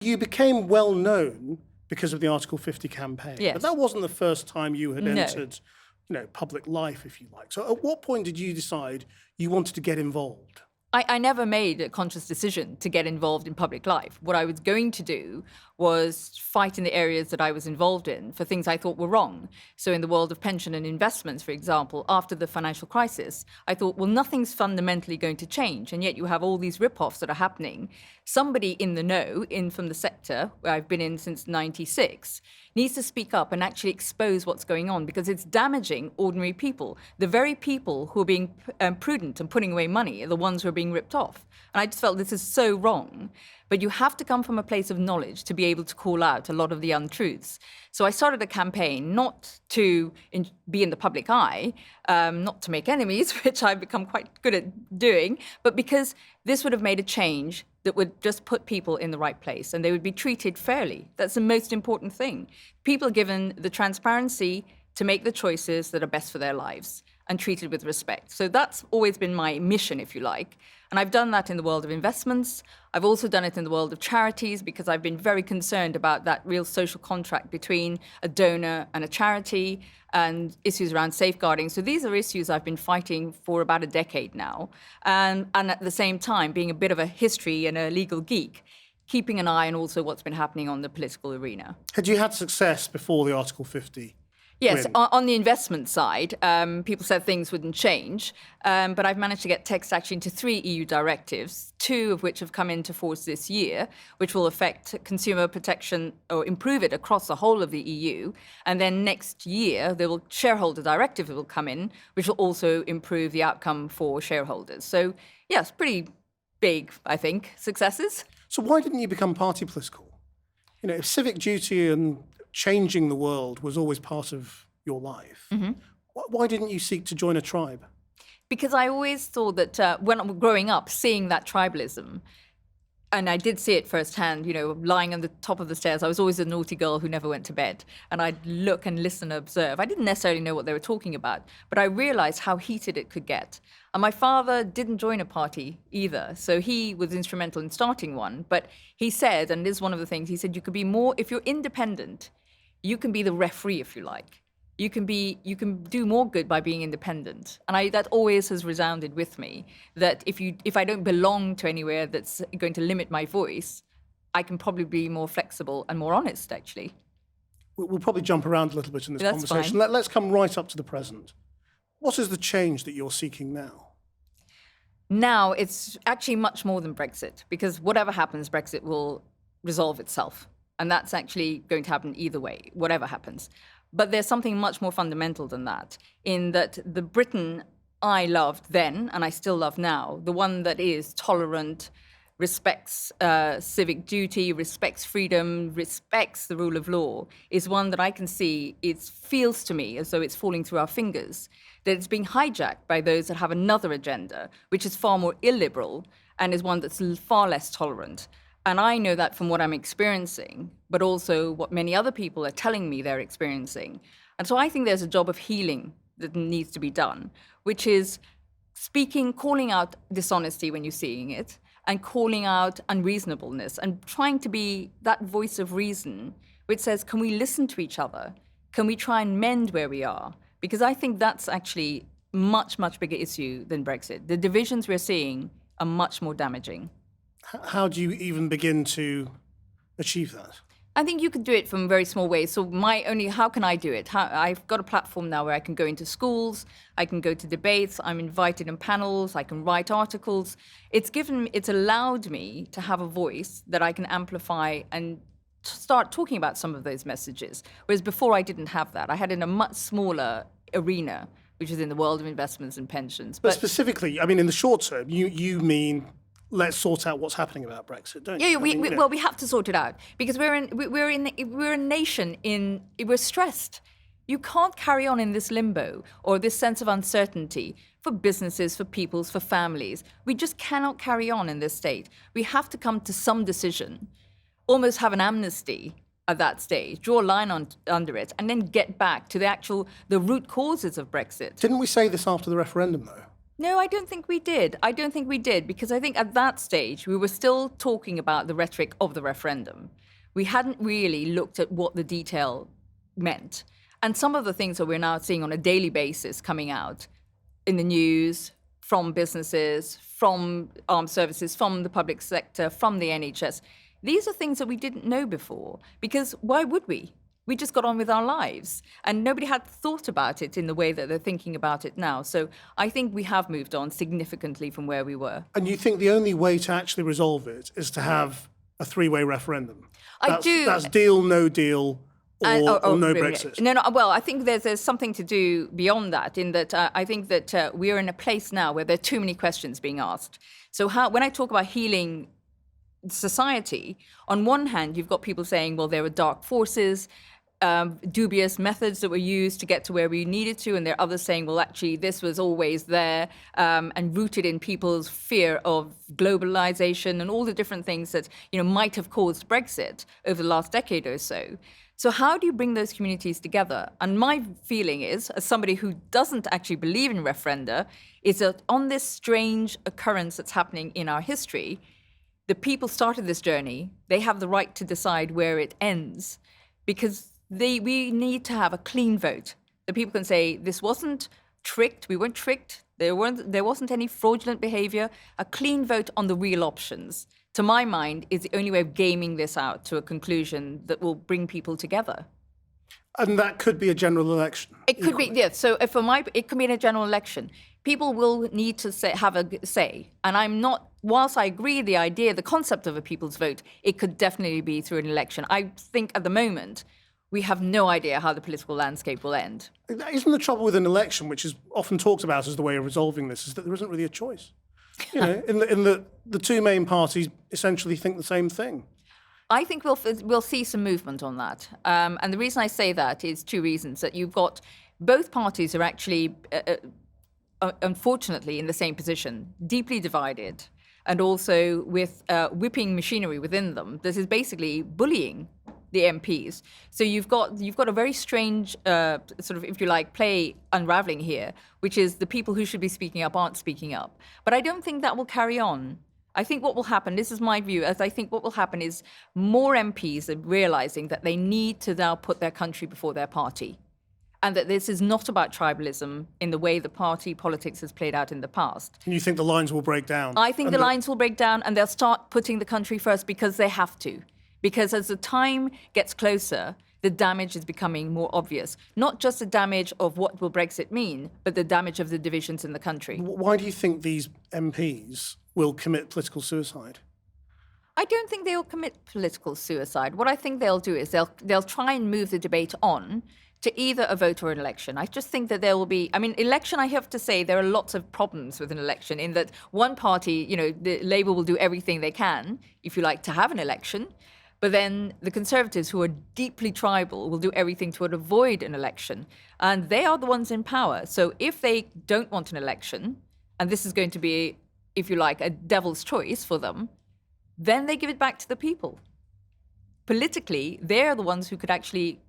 You became well known because of the Article 50 campaign. Yes. But that wasn't the first time you had No. entered, public life, if you like. So at what point did you decide you wanted to get involved? I never made a conscious decision to get involved in public life. What I was going to do was fight in the areas that I was involved in for things I thought were wrong. So in the world of pension and investments, for example, after the financial crisis, I thought, well, nothing's fundamentally going to change. And yet you have all these rip-offs that are happening. Somebody in the know, from the sector, where I've been in since '96, needs to speak up and actually expose what's going on, because it's damaging ordinary people. The very people who are being prudent and putting away money are the ones who are being ripped off. And I just felt this is so wrong. But you have to come from a place of knowledge to be able to call out a lot of the untruths. So I started a campaign not to be in the public eye, not to make enemies, which I've become quite good at doing, but because this would have made a change that would just put people in the right place and they would be treated fairly. That's the most important thing. People are given the transparency to make the choices that are best for their lives and treated with respect. So that's always been my mission, if you like. And I've done that in the world of investments. I've also done it in the world of charities, because I've been very concerned about that real social contract between a donor and a charity and issues around safeguarding. So these are issues I've been fighting for about a decade now. And at the same time, being a bit of a history and a legal geek, keeping an eye on also what's been happening on the political arena. Had you had success before the Article 50? Yes, on the investment side, people said things wouldn't change, but I've managed to get text actually into 3 EU directives, 2 of which have come into force this year, which will affect consumer protection or improve it across the whole of the EU. And then next year, shareholder directive will come in, which will also improve the outcome for shareholders. So yes, pretty big, I think, successes. So why didn't you become party political? If civic duty and changing the world was always part of your life, why didn't you seek to join a tribe? Because I always thought that when I was growing up, seeing that tribalism, and I did see it firsthand, lying on the top of the stairs. I was always a naughty girl who never went to bed. And I'd look and listen and observe. I didn't necessarily know what they were talking about, but I realized how heated it could get. And my father didn't join a party either. So he was instrumental in starting one. But he said, and this is one of the things, he said, you could be more, if you're independent, you can be the referee, if you like. You can do more good by being independent. And that always has resounded with me, that if I don't belong to anywhere that's going to limit my voice, I can probably be more flexible and more honest, actually. We'll probably jump around a little bit in this conversation. Let's come right up to the present. What is the change that you're seeking now? Now, it's actually much more than Brexit, because whatever happens, Brexit will resolve itself. And that's actually going to happen either way, whatever happens. But there's something much more fundamental than that, in that the Britain I loved then, and I still love now, the one that is tolerant, respects civic duty, respects freedom, respects the rule of law, is one that I can see, it feels to me as though it's falling through our fingers, that it's being hijacked by those that have another agenda, which is far more illiberal and is one that's far less tolerant. And I know that from what I'm experiencing, but also what many other people are telling me they're experiencing. And so I think there's a job of healing that needs to be done, which is speaking, calling out dishonesty when you're seeing it, and calling out unreasonableness, and trying to be that voice of reason, which says, can we listen to each other? Can we try and mend where we are? Because I think that's actually a much, much bigger issue than Brexit. The divisions we're seeing are much more damaging. How do you even begin to achieve that? I think you could do it from very small ways. So how can I do it? I've got a platform now where I can go into schools, I can go to debates, I'm invited in panels, I can write articles. It's allowed me to have a voice that I can amplify and start talking about some of those messages. Whereas before I didn't have that. I had in a much smaller arena, which is in the world of investments and pensions. But specifically, in the short term, you mean let's sort out what's happening about Brexit, don't you? Yeah, well, we have to sort it out, because we're a nation we're stressed. You can't carry on in this limbo or this sense of uncertainty for businesses, for peoples, for families. We just cannot carry on in this state. We have to come to some decision, almost have an amnesty at that stage, draw a line under it, and then get back to the root causes of Brexit. Didn't we say this after the referendum, though? No, I don't think we did. I don't think we did, because I think at that stage we were still talking about the rhetoric of the referendum. We hadn't really looked at what the detail meant. And some of the things that we're now seeing on a daily basis coming out in the news, from businesses, from armed services, from the public sector, from the NHS, these are things that we didn't know before. Because why would we? We just got on with our lives, and nobody had thought about it in the way that they're thinking about it now. So I think we have moved on significantly from where we were. And you think the only way to actually resolve it is to have a three-way referendum? I do. That's deal, no deal, or no Brexit. No. Well, I think there's something to do beyond that, in that I think that we are in a place now where there are too many questions being asked. So when I talk about healing society, on one hand, you've got people saying, well, there were dark forces, dubious methods that were used to get to where we needed to, and there are others saying, well, actually, this was always there and rooted in people's fear of globalization and all the different things that might have caused Brexit over the last decade or so. So how do you bring those communities together? And my feeling is, as somebody who doesn't actually believe in referenda, is that on this strange occurrence that's happening in our history, the people started this journey. They have the right to decide where it ends, because we need to have a clean vote. The people can say, this wasn't tricked, we weren't tricked, there wasn't any fraudulent behavior. A clean vote on the real options, to my mind, is the only way of gaming this out to a conclusion that will bring people together. And that could be a general election. It could be, yes. So it could be in a general election. People will need to have a say. And whilst I agree the idea, the concept of a people's vote, it could definitely be through an election. I think at the moment, we have no idea how the political landscape will end. Isn't the trouble with an election, which is often talked about as the way of resolving this, is that there isn't really a choice? In the two main parties essentially think the same thing. I think we'll see some movement on that. And the reason I say that is two reasons. That you've got both parties are actually, unfortunately, in the same position, deeply divided, and also with whipping machinery within them. This is basically bullying the MPs. So you've got a very strange sort of, if you like, play unraveling here, which is the people who should be speaking up aren't speaking up. But I don't think that will carry on. I think what will happen, this is my view, as I think what will happen is more MPs are realizing that they need to now put their country before their party, and that this is not about tribalism in the way the party politics has played out in the past. And you think the lines will break down? I think the lines will break down, and they'll start putting the country first because they have to. Because as the time gets closer, the damage is becoming more obvious. Not just the damage of what will Brexit mean, but the damage of the divisions in the country. Why do you think these MPs will commit political suicide? I don't think they'll commit political suicide. What I think they'll do is they'll try and move the debate on to either a vote or an election. I just think that there will be, election, I have to say, there are lots of problems with an election, in that one party, the Labour will do everything they can, if you like, to have an election. But then the Conservatives, who are deeply tribal, will do everything to avoid an election. And they are the ones in power. So if they don't want an election, and this is going to be, if you like, a devil's choice for them, then they give it back to the people. Politically, they're the ones who could actually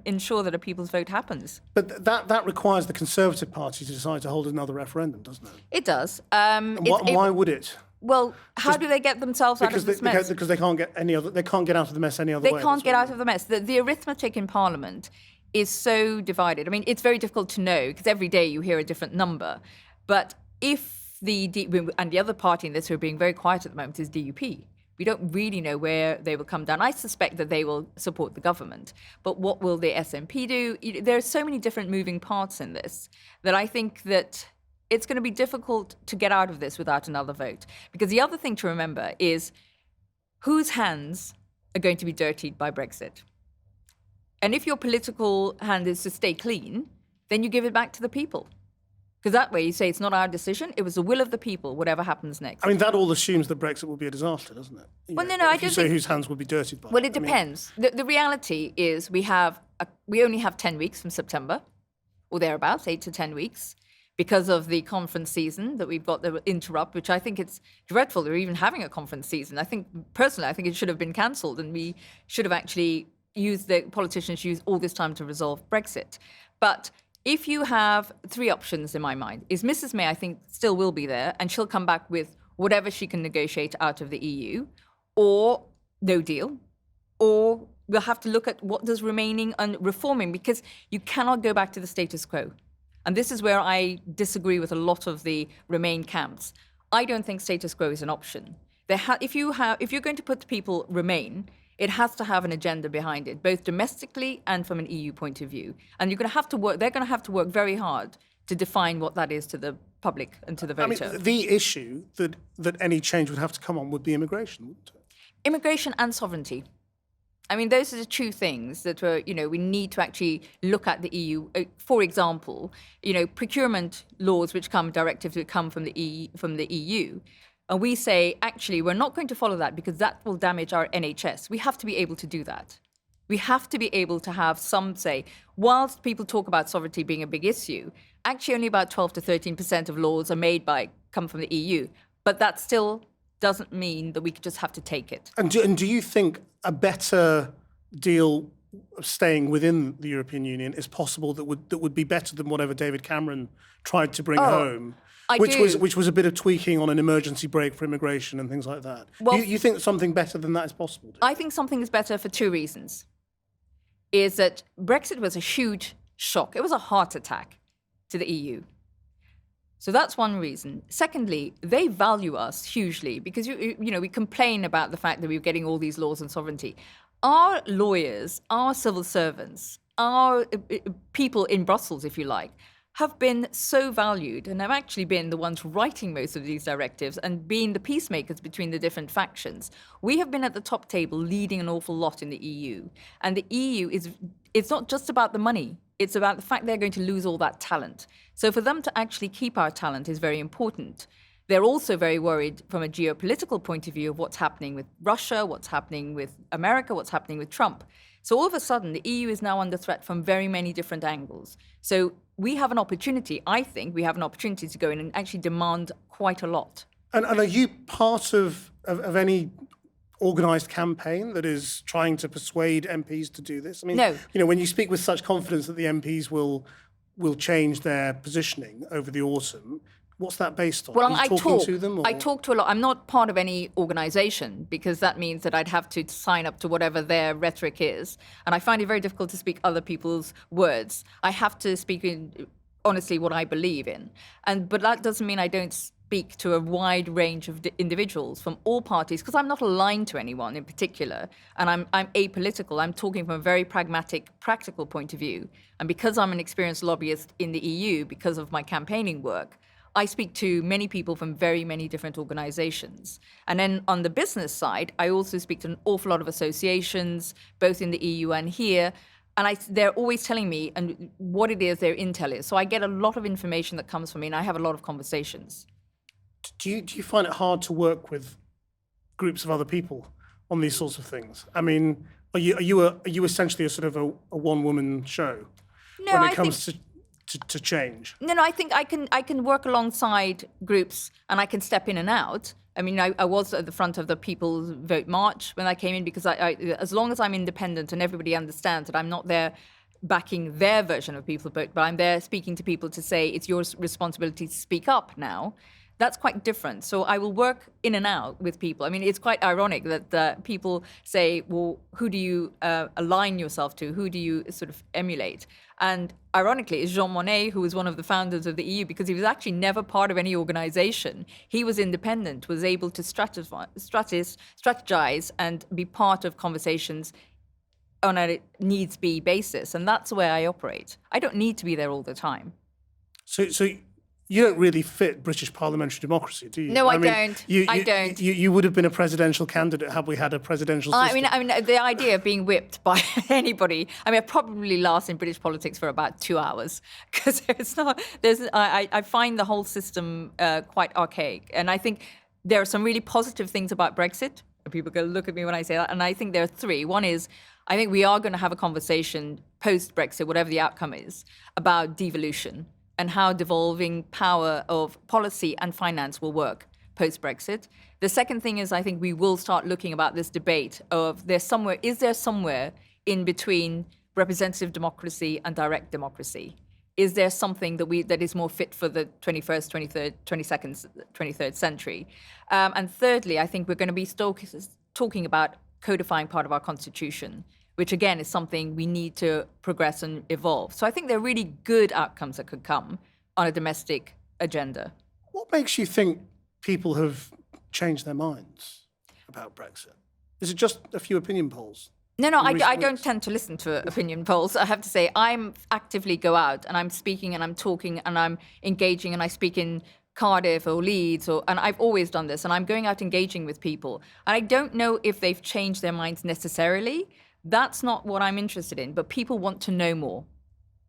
ensure that a people's vote happens. But that requires the Conservative Party to decide to hold another referendum, doesn't it? It does. Why would it? Well, how do they get themselves out of this mess? Because they can't get they can't get out of the mess any other way. They can't get out of the mess. The arithmetic in Parliament is so divided. It's very difficult to know, because every day you hear a different number. But if and the other party in this who are being very quiet at the moment is DUP. We don't really know where they will come down. I suspect that they will support the government. But what will the SNP do? There are so many different moving parts in this that I think that it's going to be difficult to get out of this without another vote. Because the other thing to remember is whose hands are going to be dirtied by Brexit. And if your political hand is to stay clean, then you give it back to the people. Because that way you say it's not our decision, it was the will of the people, whatever happens next. That all assumes that Brexit will be a disaster, doesn't it? Well, no, I don't think... whose hands will be dirtied by it. Well, it depends. The reality is we only have 10 weeks from September, or thereabouts, 8 to 10 weeks, because of the conference season that we've got that will interrupt, which I think it's dreadful they're even having a conference season. I think it should have been cancelled, and we should have actually the politicians used all this time to resolve Brexit. But if you have three options in my mind, is Mrs. May, I think, still will be there, and she'll come back with whatever she can negotiate out of the EU, or no deal, or we'll have to look at what does remaining and reforming, because you cannot go back to the status quo. And this is where I disagree with a lot of the Remain camps. I don't think status quo is an option. If you're going to put people Remain, it has to have an agenda behind it, both domestically and from an EU point of view. And they're going to have to work very hard to define what that is to the public and to the voter. I mean, the issue that any change would have to come on would be immigration, wouldn't it? Immigration and sovereignty. I mean, those are the two things that we need to actually look at the EU. For example, procurement laws which directives which come from the EU. And we say, actually, we're not going to follow that because that will damage our NHS. We have to be able to do that. We have to be able to have some say. Whilst people talk about sovereignty being a big issue, actually only about 12 to 13% of laws come from the EU. But that still doesn't mean that we just have to take it. And do you think a better deal staying within the European Union is possible that would be better than whatever David Cameron tried to bring home? Which was a bit of tweaking on an emergency brake for immigration and things like that. Well, you think something better than that is possible? I think something is better for two reasons. Is that Brexit was a huge shock. It was a heart attack to the EU. So that's one reason. Secondly, they value us hugely because we complain about the fact that we're getting all these laws on sovereignty. Our lawyers, our civil servants, our people in Brussels, if you like, have been so valued and have actually been the ones writing most of these directives and being the peacemakers between the different factions. We have been at the top table leading an awful lot in the EU. And the EU it's not just about the money. It's about the fact they're going to lose all that talent. So for them to actually keep our talent is very important. They're also very worried from a geopolitical point of view of what's happening with Russia, what's happening with America, what's happening with Trump. So all of a sudden, the EU is now under threat from very many different angles. So we have an opportunity, I think, to go in and actually demand quite a lot. And are you part of any organised campaign that is trying to persuade MPs to do this? I mean, no. When you speak with such confidence that the MPs will change their positioning over the autumn, what's that based on? Well, Are you talking to them? Or? I talk to a lot. I'm not part of any organisation because that means that I'd have to sign up to whatever their rhetoric is. And I find it very difficult to speak other people's words. I have to speak honestly what I believe in. But that doesn't mean I don't speak to a wide range of individuals from all parties because I'm not aligned to anyone in particular. And I'm apolitical. I'm talking from a very pragmatic, practical point of view. And because I'm an experienced lobbyist in the EU, because of my campaigning work, I speak to many people from very many different organizations. And then on the business side, I also speak to an awful lot of associations, both in the EU and here. And they're always telling me what it is their intel is. So I get a lot of information that comes from me, and I have a lot of conversations. Do you find it hard to work with groups of other people on these sorts of things? I mean, are you essentially a sort of a one-woman show when it comes to change? No, I think I can work alongside groups and I can step in and out. I mean, I was at the front of the People's Vote March when I came in because as long as I'm independent and everybody understands that I'm not there backing their version of People's Vote, but I'm there speaking to people to say it's your responsibility to speak up now. That's quite different. So I will work in and out with people. I mean, it's quite ironic that people say, well, who do you align yourself to? Who do you sort of emulate? And ironically, it's Jean Monnet, who was one of the founders of the EU, because he was actually never part of any organization. He was independent, was able to strategize and be part of conversations on a needs-be basis. And that's the way I operate. I don't need to be there all the time. So you don't really fit British parliamentary democracy, do you? No, I don't. I don't. You would have been a presidential candidate had we had a preential system. I mean, the idea of being whipped by anybody. I mean, I probably last in British politics for about 2 hours because it's not. I find the whole system quite archaic, and I think there are some really positive things about Brexit. People go look at me when I say that, and I think there are three. One is, I think we are going to have a conversation post-Brexit, whatever the outcome is, about devolution and how devolving power of policy and finance will work post-Brexit. The second thing is I think we will start looking about this debate of is there somewhere in between representative democracy and direct democracy? is there something that is more fit for the 21st, 23rd, 22nd, 23rd century? And thirdly, I think we're going to be talking about codifying part of our constitution, which again is something we need to progress and evolve. So I think there are really good outcomes that could come on a domestic agenda. What makes you think people have changed their minds about Brexit? Is it just a few opinion polls? No, I don't tend to listen to opinion polls. I have to say, I'm actively go out and I'm speaking and I'm talking and I'm engaging and I speak in Cardiff or Leeds, and I've always done this, and I'm going out engaging with people. And I don't know if they've changed their minds necessarily. That's not what I'm interested in, but people want to know more.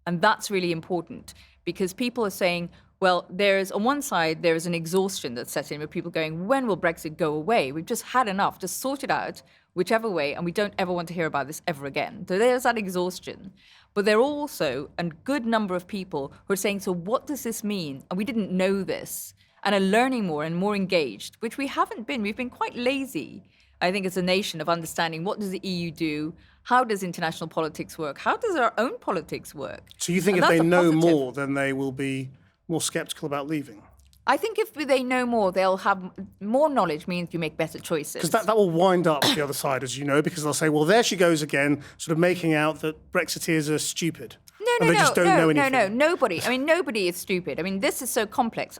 And that's really important because people are saying, well, on one side, there is an exhaustion that's set in with people going, when will Brexit go away? We've just had enough, just sort it out, whichever way, and we don't ever want to hear about this ever again. So there's that exhaustion. But there are also a good number of people who are saying, so what does this mean? And we didn't know this, and are learning more and more engaged, which we haven't been. We've been quite lazy, I think, as a nation of understanding what does the EU do, how does international politics work, how does our own politics work? So you think if they know more, then they will be more sceptical about leaving? I think if they know more, they'll have more knowledge means you make better choices. Because that will wind up the other side, as you know, because they'll say, well, there she goes again, sort of making out that Brexiteers are stupid. No, just don't know anything. No, nobody. I mean, nobody is stupid. I mean, this is so complex.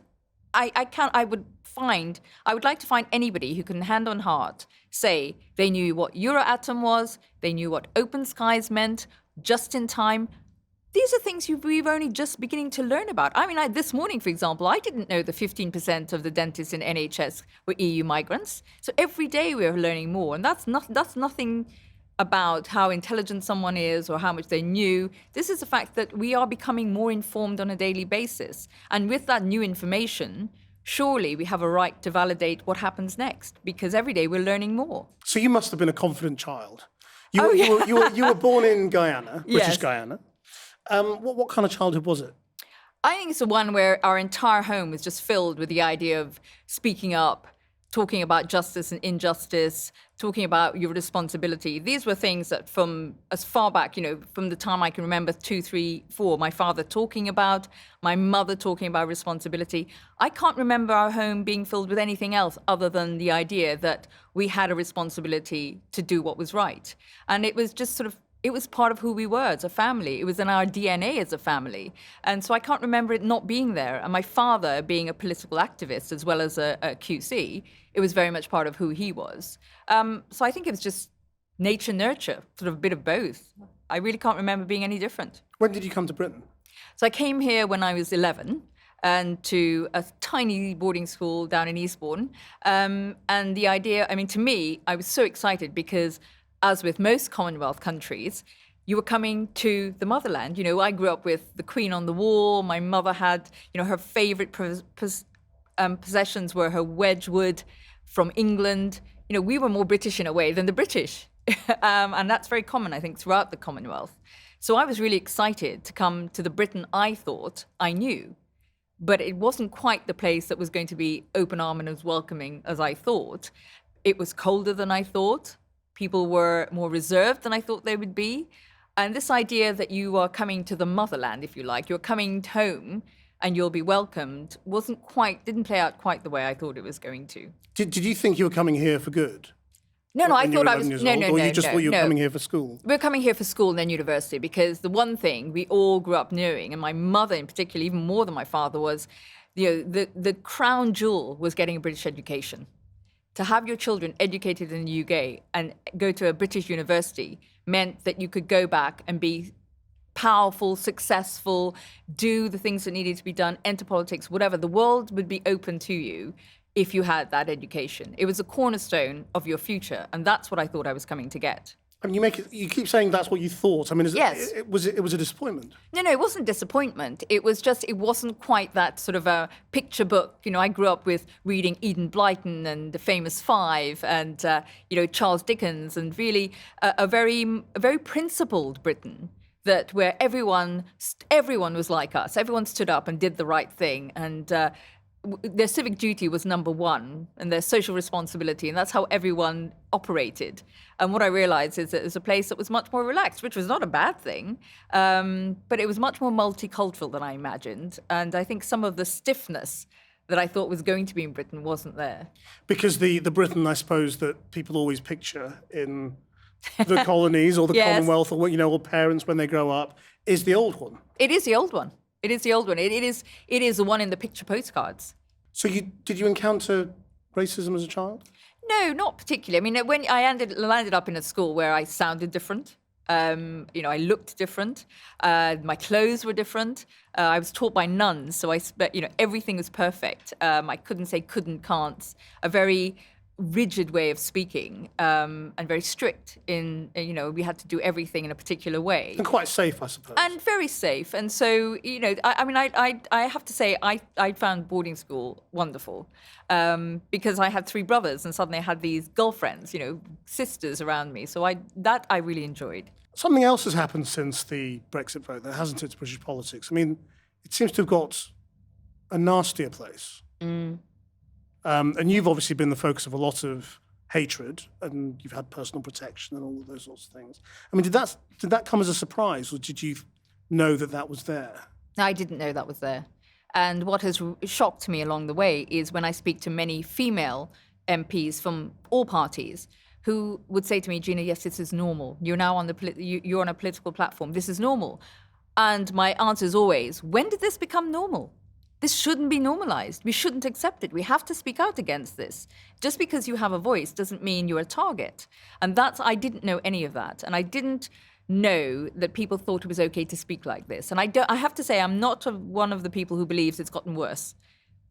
I would like to find anybody who can hand on heart say they knew what Euratom was, they knew what open skies meant, just in time. These are things we're only just beginning to learn about. I mean, this morning, for example, I didn't know that 15% of the dentists in NHS were EU migrants. So every day we're learning more. And that's nothing about how intelligent someone is or how much they knew. This is the fact that we are becoming more informed on a daily basis. And with that new information, surely we have a right to validate what happens next, because every day we're learning more. So you must have been a confident child. You were born in Guyana, British Yes. Guyana. What kind of childhood was it? I think it's the one where our entire home was just filled with the idea of speaking up, talking about justice and injustice, talking about your responsibility. These were things that from as far back, from the time I can remember, 2, 3, 4, my father talking about, my mother talking about responsibility. I can't remember our home being filled with anything else other than the idea that we had a responsibility to do what was right. And it was just it was part of who we were as a family. It was in our DNA as a family. And so I can't remember it not being there. And my father, being a political activist as well as a QC, it was very much part of who he was. So I think it was just nature, nurture, sort of a bit of both. I really can't remember being any different. When did you come to Britain? So I came here when I was 11 and to a tiny boarding school down in Eastbourne. And the idea, to me, I was so excited because as with most Commonwealth countries, you were coming to the motherland. I grew up with the Queen on the wall. My mother had, her favorite possessions were her Wedgwood from England. We were more British in a way than the British. And that's very common, I think, throughout the Commonwealth. So I was really excited to come to the Britain I thought I knew. But it wasn't quite the place that was going to be open-armed and as welcoming as I thought. It was colder than I thought. People were more reserved than I thought they would be. And this idea that you are coming to the motherland, if you like, you're coming home and you'll be welcomed, didn't play out quite the way I thought it was going to. Did you think you were coming here for good? No, I thought I was, no. Or you just thought you were coming here for school? We were coming here for school and then university, because the one thing we all grew up knowing, and my mother in particular, even more than my father, was, the crown jewel was getting a British education. To have your children educated in the UK and go to a British university meant that you could go back and be powerful, successful, do the things that needed to be done, enter politics, whatever. The world would be open to you if you had that education. It was a cornerstone of your future, and that's what I thought I was coming to get. You keep saying that's what you thought. Yes. It was a disappointment. No, it wasn't disappointment. It wasn't quite that sort of a picture book. I grew up with reading Eden Blyton and The Famous Five and, Charles Dickens, and really a very principled Britain where everyone was like us. Everyone stood up and did the right thing. And their civic duty was number one and their social responsibility, and that's how everyone operated. And what I realized is that it was a place that was much more relaxed, which was not a bad thing, but it was much more multicultural than I imagined. And I think some of the stiffness that I thought was going to be in Britain wasn't there. Because the Britain, I suppose, that people always picture in the colonies or the Yes. Commonwealth or, or parents when they grow up is the old one. It is the old one. It is the old one. It is the one in the picture postcards. So did you encounter racism as a child? No, not particularly. I mean, when I landed up in a school where I sounded different, I looked different. My clothes were different. I was taught by nuns, so everything was perfect. I couldn't say couldn't, can't. A very rigid way of speaking, and very strict in, we had to do everything in a particular way. And quite safe, I suppose. And very safe. And so, I have to say, I found boarding school wonderful, because I had three brothers and suddenly I had these girlfriends, sisters around me. So I really enjoyed. Something else has happened since the Brexit vote, that hasn't it, to British politics? I mean, it seems to have got a nastier place. And you've obviously been the focus of a lot of hatred, and you've had personal protection and all of those sorts of things. I mean, did that come as a surprise, or did you know that was there? I didn't know that was there. And what has shocked me along the way is when I speak to many female MPs from all parties who would say to me, Gina, yes, this is normal. You're now you're on a political platform. This is normal. And my answer is always, when did this become normal? This shouldn't be normalized. We shouldn't accept it. We have to speak out against this. Just because you have a voice doesn't mean you're a target. And I didn't know any of that. And I didn't know that people thought it was okay to speak like this. And I have to say, I'm not one of the people who believes it's gotten worse.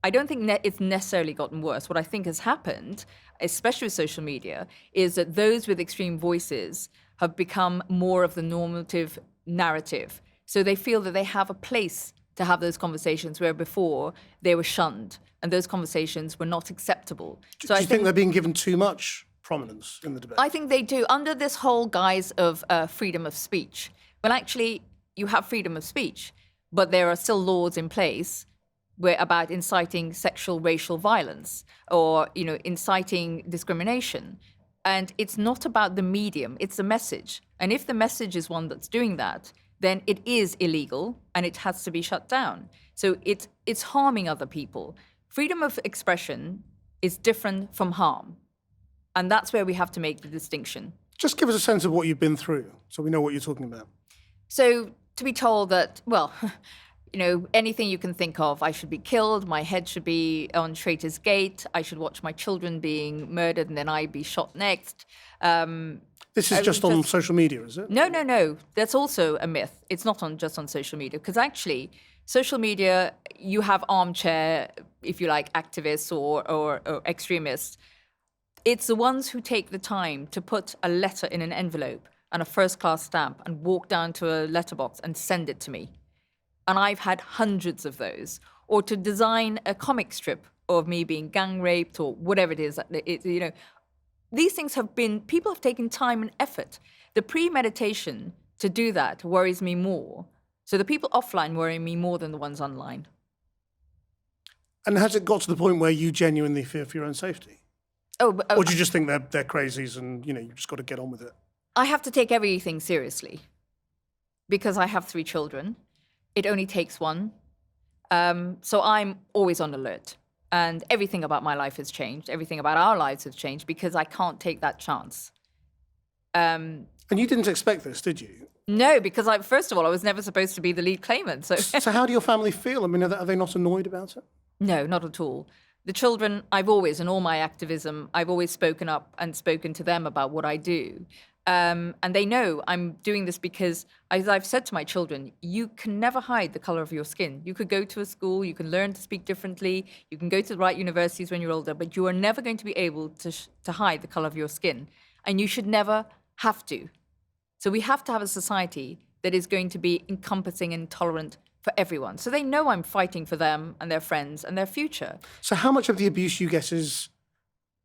I don't think it's necessarily gotten worse. What I think has happened, especially with social media, is that those with extreme voices have become more of the normative narrative. So they feel that they have a place to have those conversations where before they were shunned and those conversations were not acceptable. Do you think they're being given too much prominence in the debate? I think they do, under this whole guise of freedom of speech. Well, actually, you have freedom of speech, but there are still laws in place about inciting sexual, racial violence or, inciting discrimination. And it's not about the medium, it's the message. And if the message is one that's doing that, then it is illegal and it has to be shut down. So it's harming other people. Freedom of expression is different from harm. And that's where we have to make the distinction. Just give us a sense of what you've been through so we know what you're talking about. So to be told that, well, anything you can think of, I should be killed, my head should be on Traitor's Gate, I should watch my children being murdered and then I'd be shot next. This is just on social media, is it? No. That's also a myth. It's not just on social media, because actually, social media, you have armchair, if you like, activists or extremists. It's the ones who take the time to put a letter in an envelope and a first-class stamp and walk down to a letterbox and send it to me. And I've had hundreds of those. Or to design a comic strip of me being gang raped or whatever it is. These things people have taken time and effort. The premeditation to do that worries me more. So the people offline worry me more than the ones online. And has it got to the point where you genuinely fear for your own safety? Or do you just think they're crazies and, you've just got to get on with it? I have to take everything seriously because I have 3 children. It only takes one. So I'm always on alert. And everything about my life has changed. Everything about our lives has changed because I can't take that chance. And you didn't expect this, did you? No, because first of all, I was never supposed to be the lead claimant. So how do your family feel? I mean, are they not annoyed about it? No, not at all. The children, in all my activism, I've always spoken up and spoken to them about what I do. And they know I'm doing this because, as I've said to my children, you can never hide the color of your skin. You could go to a school, you can learn to speak differently, you can go to the right universities when you're older, but you are never going to be able to hide the color of your skin. And you should never have to. So we have to have a society that is going to be encompassing and tolerant for everyone. So they know I'm fighting for them and their friends and their future. So how much of the abuse you get is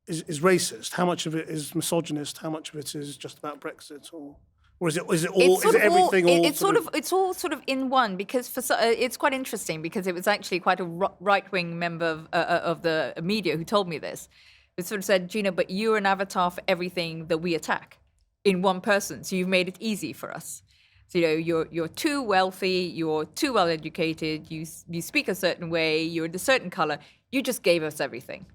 racist? How much of it is misogynist? How much of it is just about Brexit? Or Or is it all? Is it everything all? It's all sort of in one, because it's quite interesting, because it was actually quite a right-wing member of the media who told me this. It sort of said, Gina, but you're an avatar for everything that we attack in one person. So you've made it easy for us. So, you're too wealthy, you're too well educated, you speak a certain way, you're a certain color. You just gave us everything.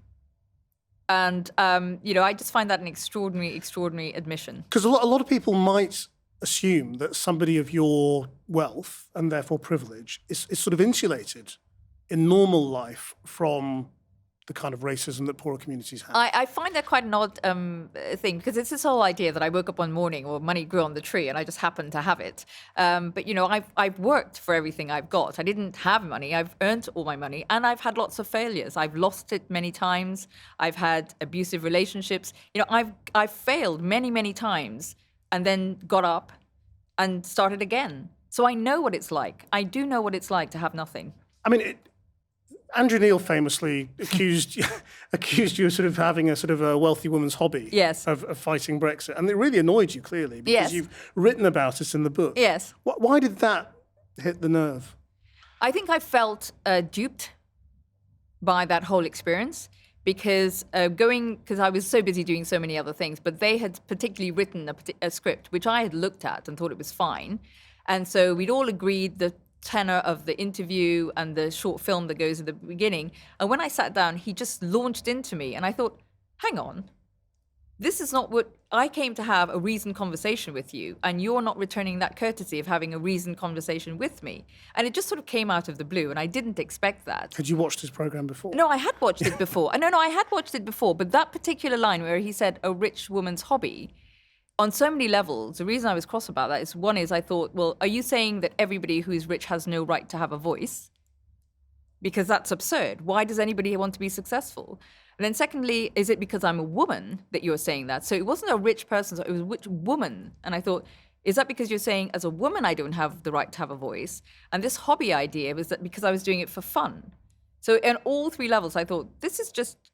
And I just find that an extraordinary admission. Because a lot of people might assume that somebody of your wealth and therefore privilege is sort of insulated in normal life from the kind of racism that poorer communities have. I find that quite an odd thing, because it's this whole idea that I woke up one morning, or money grew on the tree, and I just happened to have it. But I've worked for everything I've got. I didn't have money. I've earned all my money, and I've had lots of failures. I've lost it many times. I've had abusive relationships. I've failed many times, and then got up and started again. So I know what it's like. I do know what it's like to have nothing. I mean, Andrew Neil famously accused you of sort of having a sort of a wealthy woman's hobby. Yes. Of fighting Brexit. And it really annoyed you, clearly, because yes. You've written about it in the book. Yes. Why did that hit the nerve? I think I felt duped by that whole experience, because I was so busy doing so many other things, but they had particularly written a script, which I had looked at and thought it was fine. And so we'd all agreed the tenor of the interview and the short film that goes at the beginning. And when I sat down, he just launched into me. And I thought, hang on, this is not what I came to have, a reasoned conversation with you. And you're not returning that courtesy of having a reasoned conversation with me. And it just sort of came out of the blue. And I didn't expect that. Had you watched his program before? No, I had watched it before. No, I had watched it before. But that particular line where he said, a rich woman's hobby, on so many levels, the reason I was cross about that is, one is I thought, well, are you saying that everybody who is rich has no right to have a voice? Because that's absurd. Why does anybody want to be successful? And then secondly, is it because I'm a woman that you're saying that? So it wasn't a rich person, it was a rich woman. And I thought, is that because you're saying as a woman I don't have the right to have a voice? And this hobby idea was that because I was doing it for fun. So on all three levels, I thought, this is just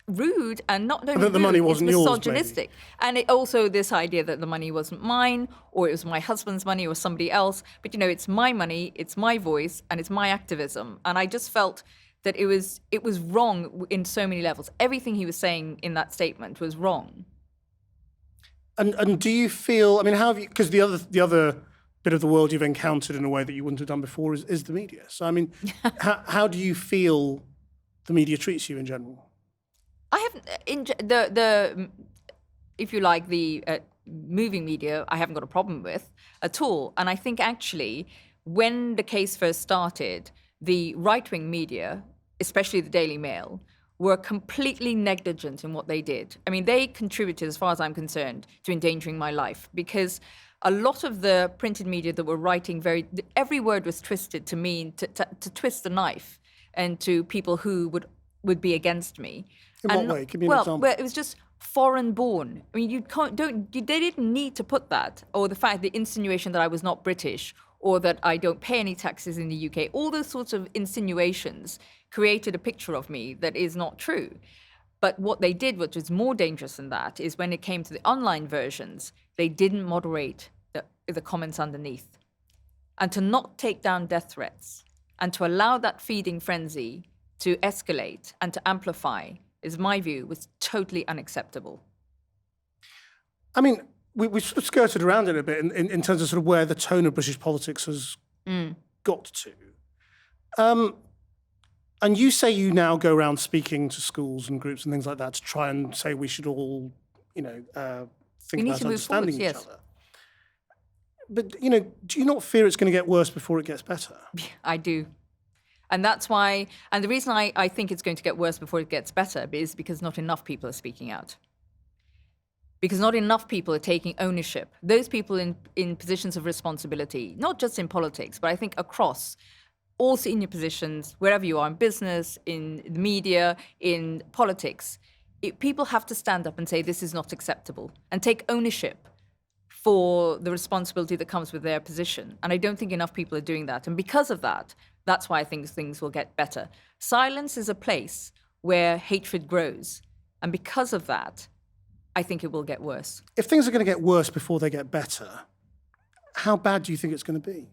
rude, and not only the money wasn't it's yours, misogynistic. And it also this idea that the money wasn't mine, or it was my husband's money, or somebody else. But it's my money, it's my voice, and it's my activism. And I just felt that it was wrong in so many levels. Everything he was saying in that statement was wrong. And do you feel? I mean, how have you? Because the other bit of the world you've encountered in a way that you wouldn't have done before is the media. So I mean, how do you feel the media treats you in general? I haven't if you like, the moving media, I haven't got a problem with at all. And I think actually, when the case first started, the right-wing media, especially the Daily Mail, were completely negligent in what they did. I mean, they contributed, as far as I'm concerned, to endangering my life, because a lot of the printed media that were writing every word was twisted to mean to twist the knife and to people who would be against me. In what way? Give me an example. Well, it was just foreign born. I mean, they didn't need to put that, or the insinuation that I was not British, or that I don't pay any taxes in the UK. All those sorts of insinuations created a picture of me that is not true. But what they did, which was more dangerous than that, is when it came to the online versions, they didn't moderate the comments underneath. And to not take down death threats, and to allow that feeding frenzy to escalate and to amplify, is my view, was totally unacceptable. I mean, we sort of skirted around it a bit in terms of sort of where the tone of British politics has got to. And you say you now go around speaking to schools and groups and things like that to try and say we should all, think about understanding each other. But, do you not fear it's going to get worse before it gets better? I do. And that's why, and the reason I think it's going to get worse before it gets better is because not enough people are speaking out. Because not enough people are taking ownership. Those people in positions of responsibility, not just in politics, but I think across all senior positions, wherever you are, in business, in the media, in politics, people have to stand up and say this is not acceptable and take ownership for the responsibility that comes with their position. And I don't think enough people are doing that. And because of that, that's why I think things will get better. Silence is a place where hatred grows. And because of that, I think it will get worse. If things are going to get worse before they get better, how bad do you think it's going to be?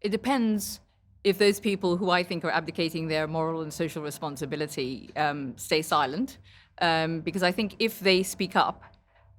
It depends if those people who I think are abdicating their moral and social responsibility stay silent. Because I think if they speak up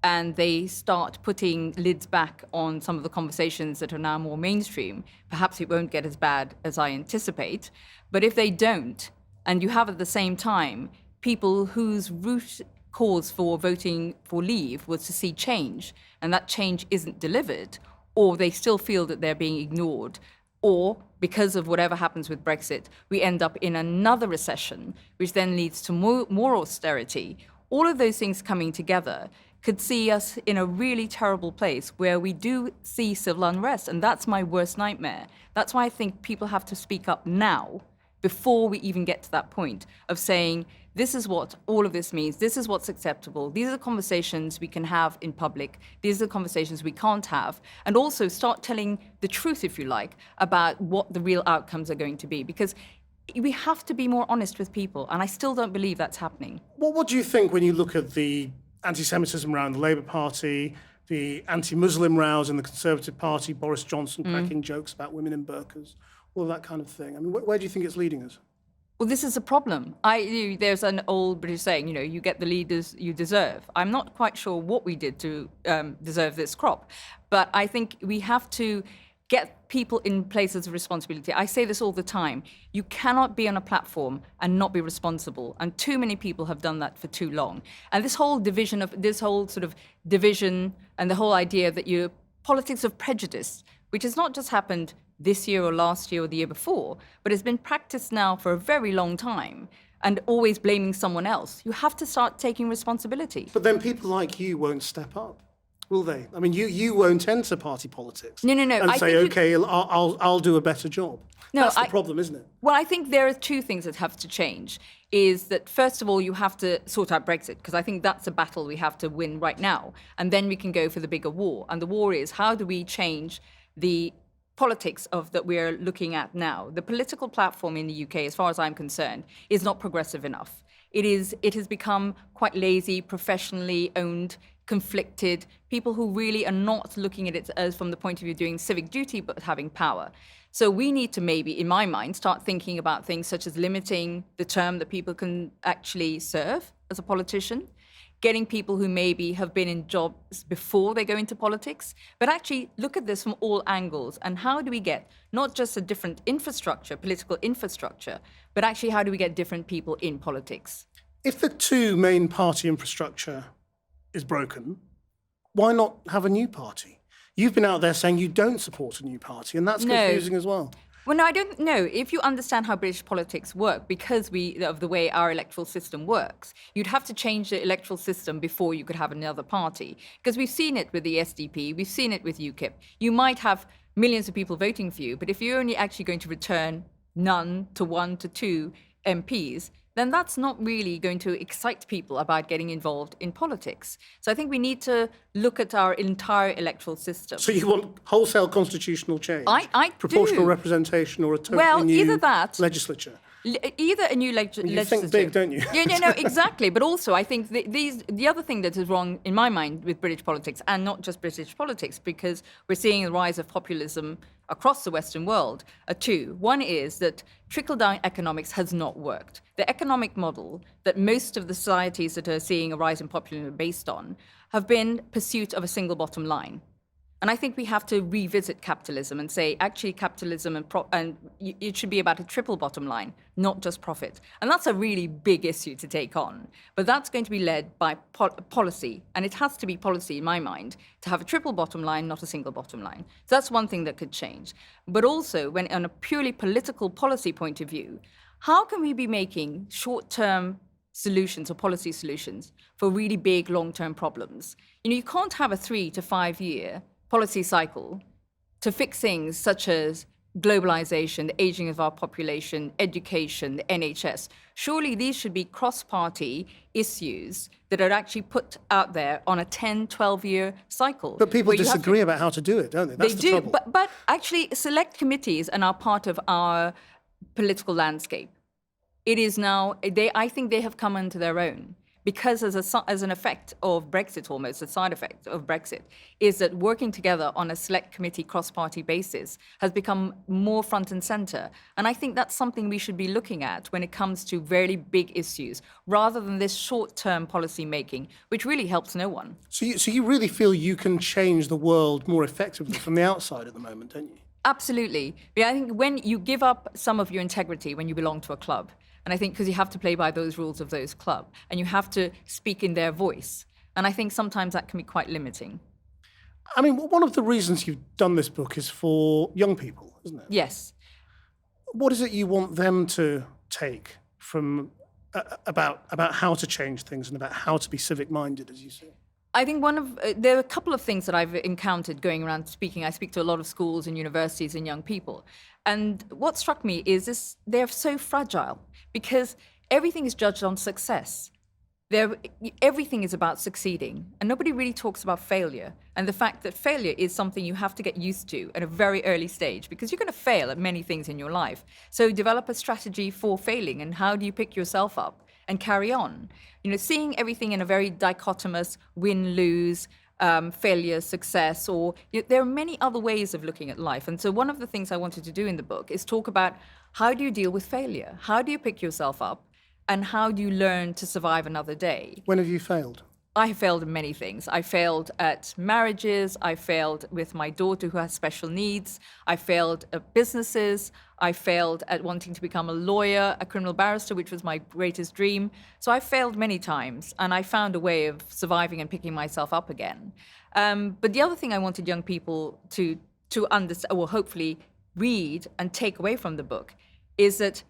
and they start putting lids back on some of the conversations that are now more mainstream, perhaps it won't get as bad as I anticipate. But if they don't, and you have at the same time people whose root cause for voting for leave was to see change, and that change isn't delivered, or they still feel that they're being ignored, or because of whatever happens with Brexit, we end up in another recession, which then leads to more austerity. All of those things coming together could see us in a really terrible place where we do see civil unrest, and that's my worst nightmare. That's why I think people have to speak up now, before we even get to that point of saying, this is what all of this means, this is what's acceptable, these are the conversations we can have in public, these are the conversations we can't have, and also start telling the truth, if you like, about what the real outcomes are going to be. Because we have to be more honest with people, and I still don't believe that's happening. Well, what do you think when you look at the anti-Semitism around the Labour Party, the anti-Muslim rows in the Conservative Party, Boris Johnson cracking jokes about women in burqas, all that kind of thing? I mean, where do you think it's leading us? Well, this is a problem. There's an old British saying, you get the leaders you deserve. I'm not quite sure what we did to deserve this crop, but I think we have to get people in places of responsibility. I say this all the time. You cannot be on a platform and not be responsible, and too many people have done that for too long. And this whole division and the whole idea that politics of prejudice, which has not just happened this year or last year or the year before, but it's been practiced now for a very long time, and always blaming someone else. You have to start taking responsibility. But then people like you won't step up, will they? I mean, you won't enter party politics. No. And say, okay, I'll do a better job. No, that's the problem, isn't it? Well, I think there are two things that have to change. Is that, first of all, you have to sort out Brexit, because I think that's a battle we have to win right now. And then we can go for the bigger war. And the war is, how do we change the politics that we're looking at now? The political platform in the UK, as far as I'm concerned, is not progressive enough. It has become quite lazy, professionally owned, conflicted, people who really are not looking at it as from the point of view doing civic duty, but having power. So we need to maybe, in my mind, start thinking about things such as limiting the term that people can actually serve as a politician, getting people who maybe have been in jobs before they go into politics, but actually look at this from all angles. And how do we get not just a different infrastructure, political infrastructure, but actually how do we get different people in politics? If the two main party infrastructure is broken, why not have a new party? You've been out there saying you don't support a new party, and that's confusing as well. Well, no, I don't know. If you understand how British politics work, because of the way our electoral system works, you'd have to change the electoral system before you could have another party. Because we've seen it with the SDP, we've seen it with UKIP. You might have millions of people voting for you, but if you're only actually going to return none to 1 to 2 MPs, then that's not really going to excite people about getting involved in politics. So I think we need to look at our entire electoral system. So you want wholesale constitutional change? I proportional do. representation or a totally new either that, legislature? Either a new legislature. You think big, don't you? No, exactly. But also, I think the other thing that is wrong in my mind with British politics, and not just British politics, because we're seeing the rise of populism across the Western world, are two. One is that trickle-down economics has not worked. The economic model that most of the societies that are seeing a rise in populism are based on have been pursuit of a single bottom line. And I think we have to revisit capitalism and say, actually, capitalism and it should be about a triple bottom line, not just profit. And that's a really big issue to take on. But that's going to be led by policy. And it has to be policy, in my mind, to have a triple bottom line, not a single bottom line. So that's one thing that could change. But also, when on a purely political policy point of view, how can we be making short-term solutions or policy solutions for really big long-term problems? You can't have a 3 to 5 year policy cycle to fix things such as globalization, the aging of our population, education, the NHS. Surely these should be cross-party issues that are actually put out there on a 10, 12-year cycle. But people disagree about how to do it, don't they? That's the trouble. But actually select committees are now part of our political landscape. It is now, I think they have come into their own, because as an effect of Brexit, almost a side effect of Brexit, is that working together on a select committee cross-party basis has become more front and center. And I think that's something we should be looking at when it comes to very big issues, rather than this short-term policy making, which really helps no one. So you really feel you can change the world more effectively from the outside at the moment, don't you? Absolutely. But I think when you give up some of your integrity when you belong to a club, and I think because you have to play by those rules of those club, and you have to speak in their voice, and I think sometimes that can be quite limiting. I mean, one of the reasons you've done this book is for young people, isn't it? Yes. What is it you want them to take from about how to change things and about how to be civic-minded, as you say? I think there are a couple of things that I've encountered going around speaking. I speak to a lot of schools and universities and young people. And what struck me is they're so fragile because everything is judged on success. Everything is about succeeding, and nobody really talks about failure and the fact that failure is something you have to get used to at a very early stage, because you're going to fail at many things in your life. So develop a strategy for failing, and how do you pick yourself up and carry on? Seeing everything in a very dichotomous win-lose, failure, success, or there are many other ways of looking at life. And so one of the things I wanted to do in the book is talk about how do you deal with failure? How do you pick yourself up? And how do you learn to survive another day? When have you failed? I have failed in many things. I failed at marriages. I failed with my daughter who has special needs. I failed at businesses. I failed at wanting to become a lawyer, a criminal barrister, which was my greatest dream. So I failed many times, and I found a way of surviving and picking myself up again. But the other thing I wanted young people to understand, or hopefully read and take away from the book, is that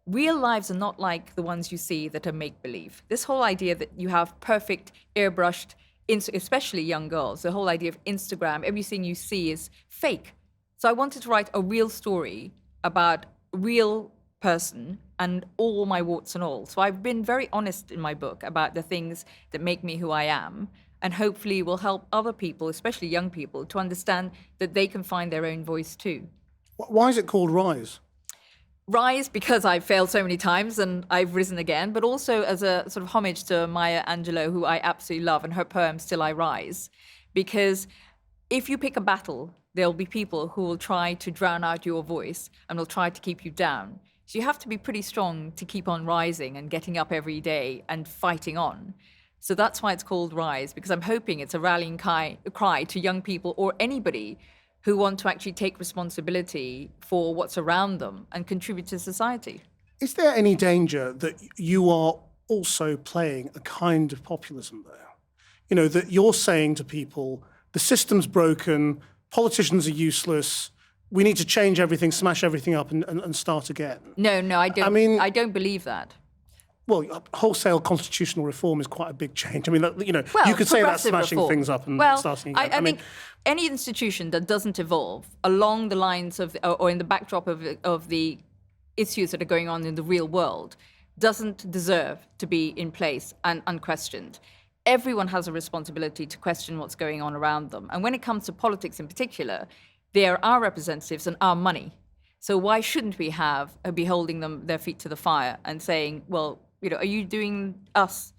real lives are not like the ones you see that are make-believe. This whole idea that you have perfect, airbrushed, especially young girls, the whole idea of Instagram, everything you see is fake. So I wanted to write a real story about a real person and all my warts and all. So I've been very honest in my book about the things that make me who I am, and hopefully will help other people, especially young people, to understand that they can find their own voice too. Why is it called Rise? Rise because I've failed so many times and I've risen again, but also as a sort of homage to Maya Angelou, who I absolutely love, and her poem, Still I Rise. Because if you pick a battle, there'll be people who will try to drown out your voice and will try to keep you down. So you have to be pretty strong to keep on rising and getting up every day and fighting on. So that's why it's called Rise, because I'm hoping it's a rallying cry to young people or anybody who want to actually take responsibility for what's around them and contribute to society. Is there any danger that you are also playing a kind of populism there? That you're saying to people, the system's broken, politicians are useless, we need to change everything, smash everything up and start again. No, I don't. I mean, I don't believe that. Well, wholesale constitutional reform is quite a big change. I mean, you could say that's smashing reform. Things up and starting again. I think any institution that doesn't evolve along the lines of, or in the backdrop of the issues that are going on in the real world, doesn't deserve to be in place and unquestioned. Everyone has a responsibility to question what's going on around them. And when it comes to politics in particular, they're our representatives and our money. So why shouldn't we be holding their feet to the fire and saying, well, are you doing us?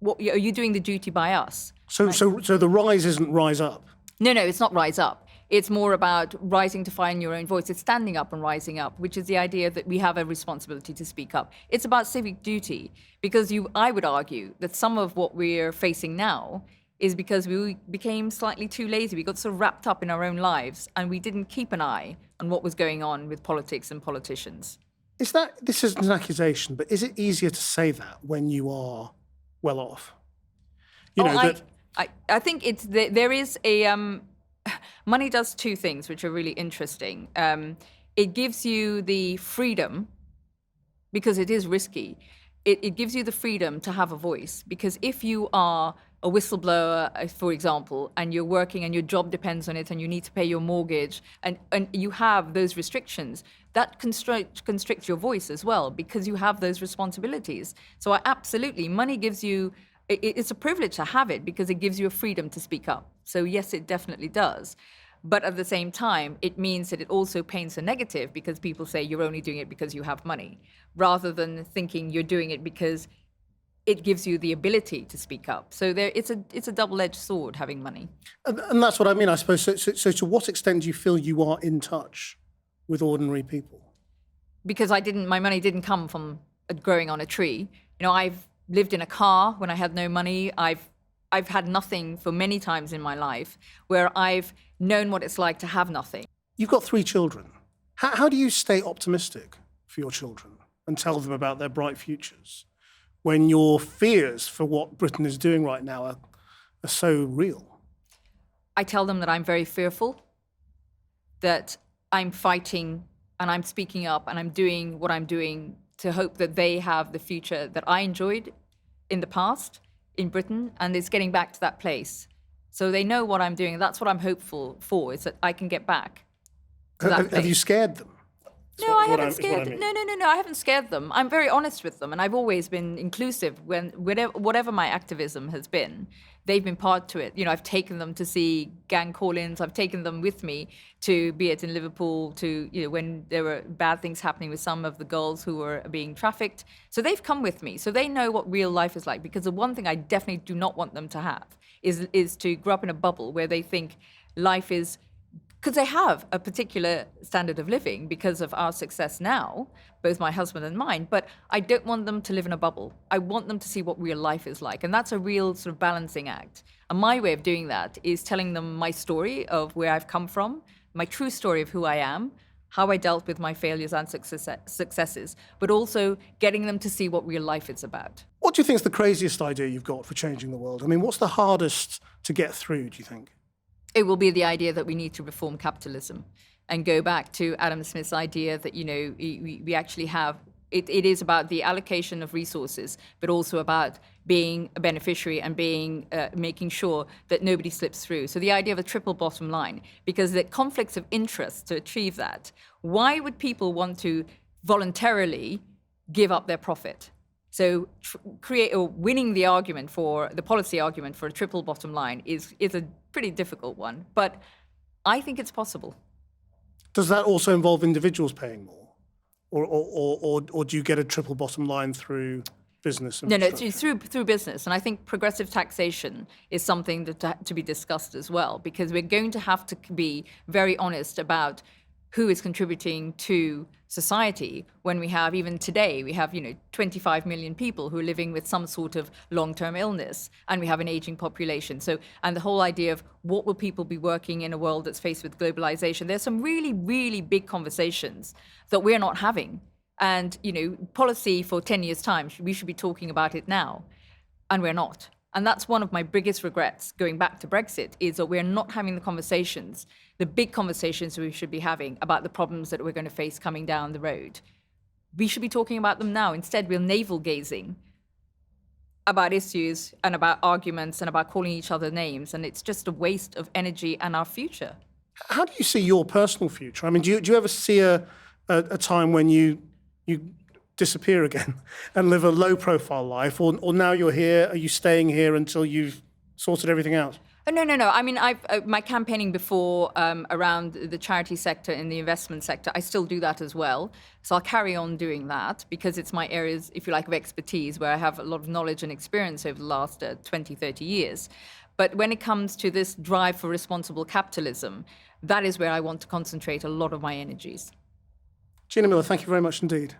Are you doing the duty by us? So the rise isn't rise up. No, it's not rise up. It's more about rising to find your own voice. It's standing up and rising up, which is the idea that we have a responsibility to speak up. It's about civic duty, because I would argue that some of what we're facing now is because we became slightly too lazy. We got sort of wrapped up in our own lives, and we didn't keep an eye on what was going on with politics and politicians. This isn't an accusation, but is it easier to say that when you are well off? I think there is a money does two things which are really interesting. It gives you the freedom, because it is risky. It gives you the freedom to have a voice, because if you are a whistleblower, for example, and you're working and your job depends on it and you need to pay your mortgage and you have those restrictions, that constricts your voice as well, because you have those responsibilities. So absolutely, money gives you, it's a privilege to have it because it gives you a freedom to speak up. So yes, it definitely does. But at the same time, it means that it also paints a negative, because people say you're only doing it because you have money, rather than thinking you're doing it because it gives you the ability to speak up. So it's a double-edged sword, having money. And that's what I mean, I suppose. So to what extent do you feel you are in touch with ordinary people? Because my money didn't come from growing on a tree. I've lived in a car when I had no money. I've had nothing for many times in my life where I've known what it's like to have nothing. You've got 3 children. How do you stay optimistic for your children and tell them about their bright futures when your fears for what Britain is doing right now are so real? I tell them that I'm very fearful, that I'm fighting and I'm speaking up and I'm doing what I'm doing to hope that they have the future that I enjoyed in the past in Britain, and it's getting back to that place. So they know what I'm doing. That's what I'm hopeful for, is that I can get back to that place. Have you scared them? No, I haven't scared them. No, I haven't scared them. I'm very honest with them, and I've always been inclusive whatever my activism has been. They've been part to it. I've taken them to see gang call-ins. I've taken them with me to, be it in Liverpool, to, when there were bad things happening with some of the girls who were being trafficked. So they've come with me. So they know what real life is like, because the one thing I definitely do not want them to have is to grow up in a bubble where they think life is, because they have a particular standard of living because of our success now, both my husband and mine, but I don't want them to live in a bubble. I want them to see what real life is like, and that's a real sort of balancing act. And my way of doing that is telling them my story of where I've come from, my true story of who I am, how I dealt with my failures and successes, but also getting them to see what real life is about. What do you think is the craziest idea you've got for changing the world? I mean, what's the hardest to get through, do you think? It will be the idea that we need to reform capitalism and go back to Adam Smith's idea that, we actually have, it is about the allocation of resources, but also about being a beneficiary and making sure that nobody slips through. So the idea of a triple bottom line, because the conflicts of interest to achieve that, why would people want to voluntarily give up their profit? So winning the argument for the policy argument for a triple bottom line is a pretty difficult one, but I think it's possible. Does that also involve individuals paying more, or do you get a triple bottom line through business? No, it's through business, and I think progressive taxation is something to be discussed as well, because we're going to have to be very honest about who is contributing to society when we have, even today, we have 25 million people who are living with some sort of long-term illness, and we have an aging population. So, and the whole idea of what will people be working in a world that's faced with globalization, there's some really, really big conversations that we're not having. And, policy for 10 years' time, we should be talking about it now, and we're not. And that's one of my biggest regrets going back to Brexit, is that we're not having the conversations, the big conversations we should be having about the problems that we're going to face coming down the road. We should be talking about them now. Instead, we're navel-gazing about issues and about arguments and about calling each other names, and it's just a waste of energy and our future. How do you see your personal future? I mean, do you ever see a time when you disappear again and live a low-profile life, or now you're here, are you staying here until you've sorted everything out? No. I mean, my campaigning before around the charity sector and the investment sector, I still do that as well. So I'll carry on doing that because it's my areas, if you like, of expertise, where I have a lot of knowledge and experience over the last 20, 30 years. But when it comes to this drive for responsible capitalism, that is where I want to concentrate a lot of my energies. Gina Miller, thank you very much indeed.